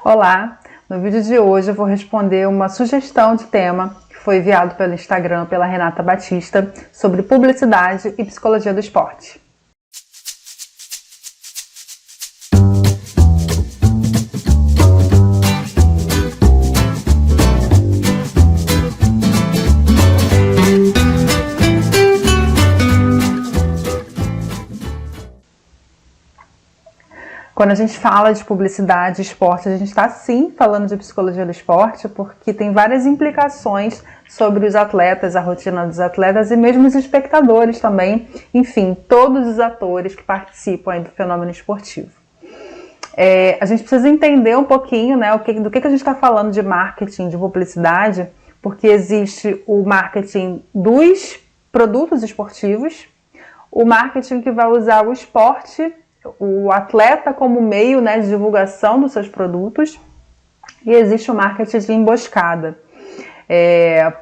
Olá! No vídeo de hoje eu vou responder uma sugestão de tema que foi enviado pelo Instagram pela Renata Batista sobre publicidade e psicologia do esporte. Quando a gente fala de publicidade e esporte, a gente está sim falando de psicologia do esporte, porque tem várias implicações sobre os atletas, a rotina dos atletas e mesmo os espectadores também, enfim, todos os atores que participam aí do fenômeno esportivo. A gente precisa entender um pouquinho, né, do que a gente está falando de marketing, de publicidade, porque existe o marketing dos produtos esportivos, o marketing que vai usar o esporte, o atleta como meio, né, de divulgação dos seus produtos, e existe o marketing de emboscada.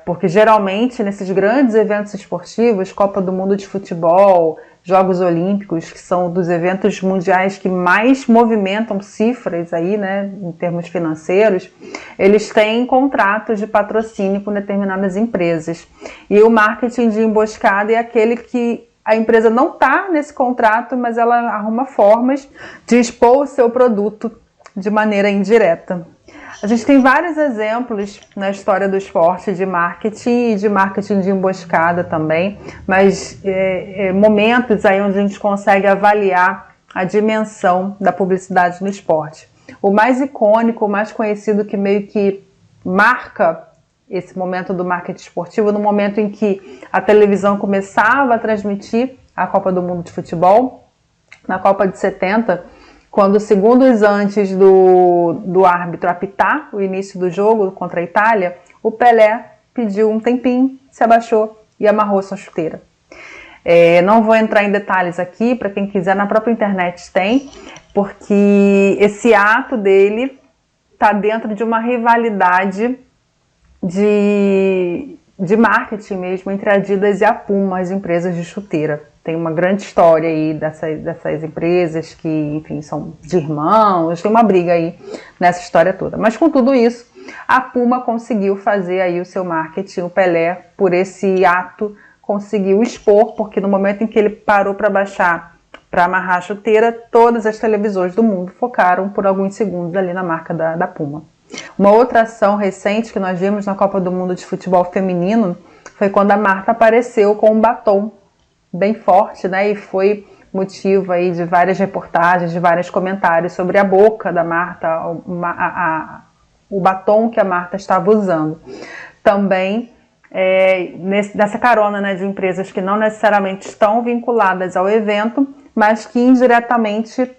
Porque geralmente nesses grandes eventos esportivos, Copa do Mundo de Futebol, Jogos Olímpicos, que são dos eventos mundiais que mais movimentam cifras aí, né, em termos financeiros, eles têm contratos de patrocínio com determinadas empresas. E o marketing de emboscada é aquele que a empresa não está nesse contrato, mas ela arruma formas de expor o seu produto de maneira indireta. A gente tem vários exemplos na história do esporte de marketing e de marketing de emboscada também, mas momentos aí onde a gente consegue avaliar a dimensão da publicidade no esporte. O mais icônico, o mais conhecido, que meio que marca esse momento do marketing esportivo, no momento em que a televisão começava a transmitir a Copa do Mundo de Futebol, na Copa de 70, quando segundos antes do árbitro apitar o início do jogo contra a Itália, o Pelé pediu um tempinho, se abaixou e amarrou sua chuteira. Não vou entrar em detalhes aqui, para quem quiser, na própria internet tem, porque esse ato dele está dentro de uma rivalidade de marketing mesmo entre a Adidas e a Puma, as empresas de chuteira. Tem uma grande história aí dessas empresas que, enfim, são de irmãos, tem uma briga aí nessa história toda. Mas com tudo isso, a Puma conseguiu fazer aí o seu marketing, o Pelé, por esse ato, conseguiu expor, porque no momento em que ele parou para baixar, para amarrar a chuteira, todas as televisões do mundo focaram por alguns segundos ali na marca da Puma. Uma outra ação recente que nós vimos na Copa do Mundo de Futebol Feminino foi quando a Marta apareceu com um batom bem forte, né? E foi motivo aí de várias reportagens, de vários comentários sobre a boca da Marta, o batom que a Marta estava usando. Também nessa carona, né, de empresas que não necessariamente estão vinculadas ao evento, mas que indiretamente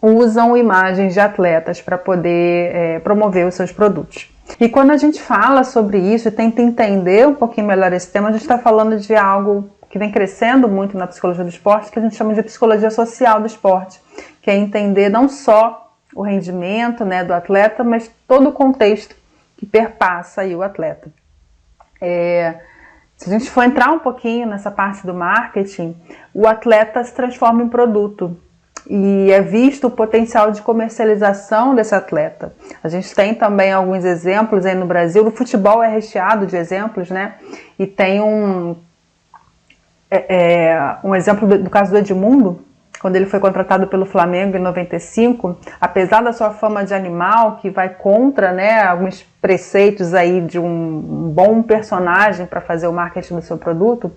usam imagens de atletas para poder promover os seus produtos. E quando a gente fala sobre isso e tenta entender um pouquinho melhor esse tema, a gente está falando de algo que vem crescendo muito na psicologia do esporte, que a gente chama de psicologia social do esporte, que é entender não só o rendimento, né, do atleta, mas todo o contexto que perpassa aí o atleta. Se a gente for entrar um pouquinho nessa parte do marketing, o atleta se transforma em produto. E é visto o potencial de comercialização desse atleta. A gente tem também alguns exemplos aí no Brasil. O futebol é recheado de exemplos, né? E tem um exemplo do caso do Edmundo, quando ele foi contratado pelo Flamengo em 95. Apesar da sua fama de animal, que vai contra, né, alguns preceitos aí de um bom personagem para fazer o marketing do seu produto,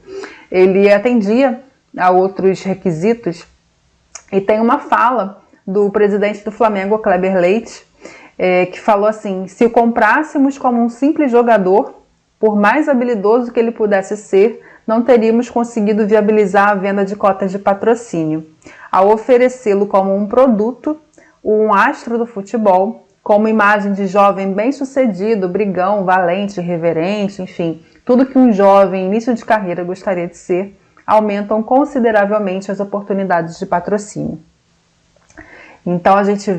ele atendia a outros requisitos. E tem uma fala do presidente do Flamengo, Kleber Leite, que falou assim: se o comprássemos como um simples jogador, por mais habilidoso que ele pudesse ser, não teríamos conseguido viabilizar a venda de cotas de patrocínio. Ao oferecê-lo como um produto, um astro do futebol, com uma imagem de jovem bem-sucedido, brigão, valente, irreverente, enfim, tudo que um jovem início de carreira gostaria de ser, aumentam consideravelmente as oportunidades de patrocínio. Então a gente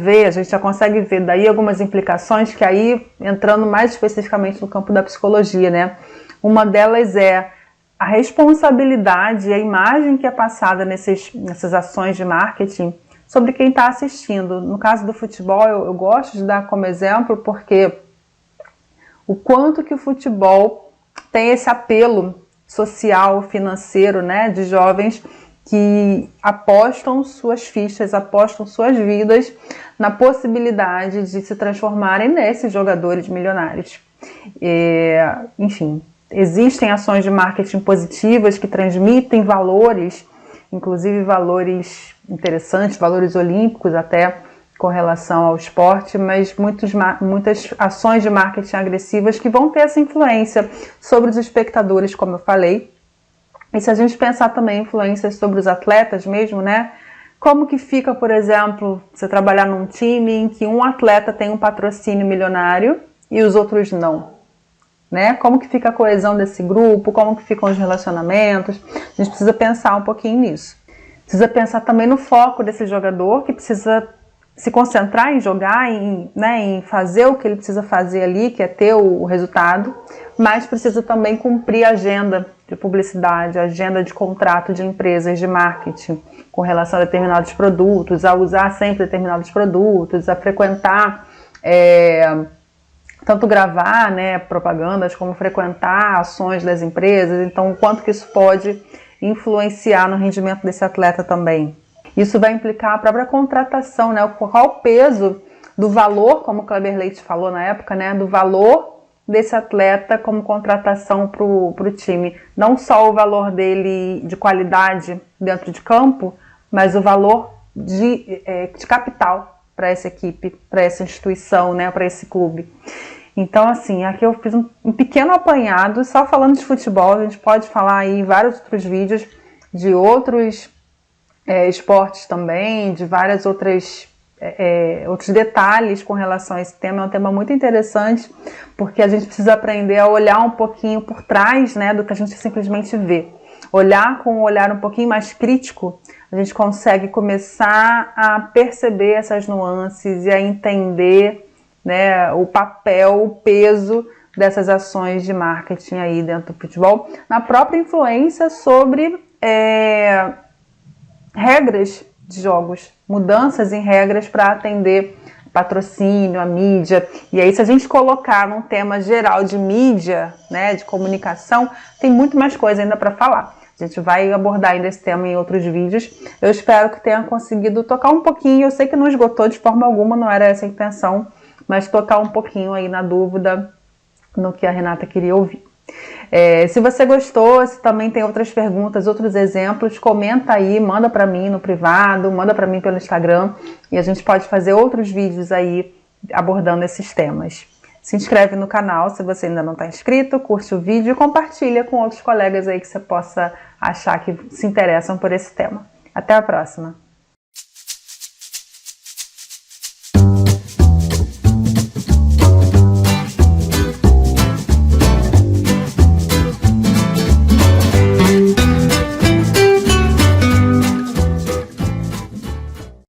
já consegue ver daí algumas implicações que aí, entrando mais especificamente no campo da psicologia, né? Uma delas é a responsabilidade e a imagem que é passada nessas ações de marketing sobre quem está assistindo. No caso do futebol, eu gosto de dar como exemplo porque o quanto que o futebol tem esse apelo social, financeiro, né, de jovens que apostam suas fichas, apostam suas vidas na possibilidade de se transformarem nesses jogadores milionários. Enfim, existem ações de marketing positivas que transmitem valores, inclusive valores interessantes, valores olímpicos até, com relação ao esporte, mas muitas ações de marketing agressivas que vão ter essa influência sobre os espectadores, como eu falei. E se a gente pensar também influências sobre os atletas mesmo, né? Como que fica, por exemplo, você trabalhar num time em que um atleta tem um patrocínio milionário e os outros não, né? Como que fica a coesão desse grupo, como que ficam os relacionamentos? A gente precisa pensar um pouquinho nisso. Precisa pensar também no foco desse jogador, que precisa se concentrar em jogar, em fazer o que ele precisa fazer ali, que é ter o resultado, mas precisa também cumprir a agenda de publicidade, a agenda de contrato de empresas de marketing com relação a determinados produtos, a usar sempre determinados produtos, a frequentar, tanto gravar, né, propagandas, como frequentar ações das empresas. Então, o quanto que isso pode influenciar no rendimento desse atleta também. Isso vai implicar a própria contratação, né? Qual o peso do valor, como o Kleber Leite falou na época, né? Do valor desse atleta como contratação para o time. Não só o valor dele de qualidade dentro de campo, mas o valor de capital para essa equipe, para essa instituição, né? Para esse clube. Então, assim, aqui eu fiz um pequeno apanhado, só falando de futebol. A gente pode falar aí em vários outros vídeos de outros esportes também, de várias outros detalhes com relação a esse tema. É um tema muito interessante, porque a gente precisa aprender a olhar um pouquinho por trás, né, do que a gente simplesmente vê. Olhar com um olhar um pouquinho mais crítico, a gente consegue começar a perceber essas nuances e a entender, né, o papel, o peso dessas ações de marketing aí dentro do futebol, na própria influência sobre regras de jogos, mudanças em regras para atender patrocínio, a mídia. E aí, se a gente colocar num tema geral de mídia, né, de comunicação, tem muito mais coisa ainda para falar. A gente vai abordar ainda esse tema em outros vídeos. Eu espero que tenha conseguido tocar um pouquinho. Eu sei que não esgotou de forma alguma, não era essa a intenção, mas tocar um pouquinho aí na dúvida no que a Renata queria ouvir. Se você gostou, se também tem outras perguntas, outros exemplos, comenta aí, manda para mim no privado, manda para mim pelo Instagram e a gente pode fazer outros vídeos aí abordando esses temas. Se inscreve no canal se você ainda não está inscrito, curte o vídeo e compartilha com outros colegas aí que você possa achar que se interessam por esse tema. Até a próxima!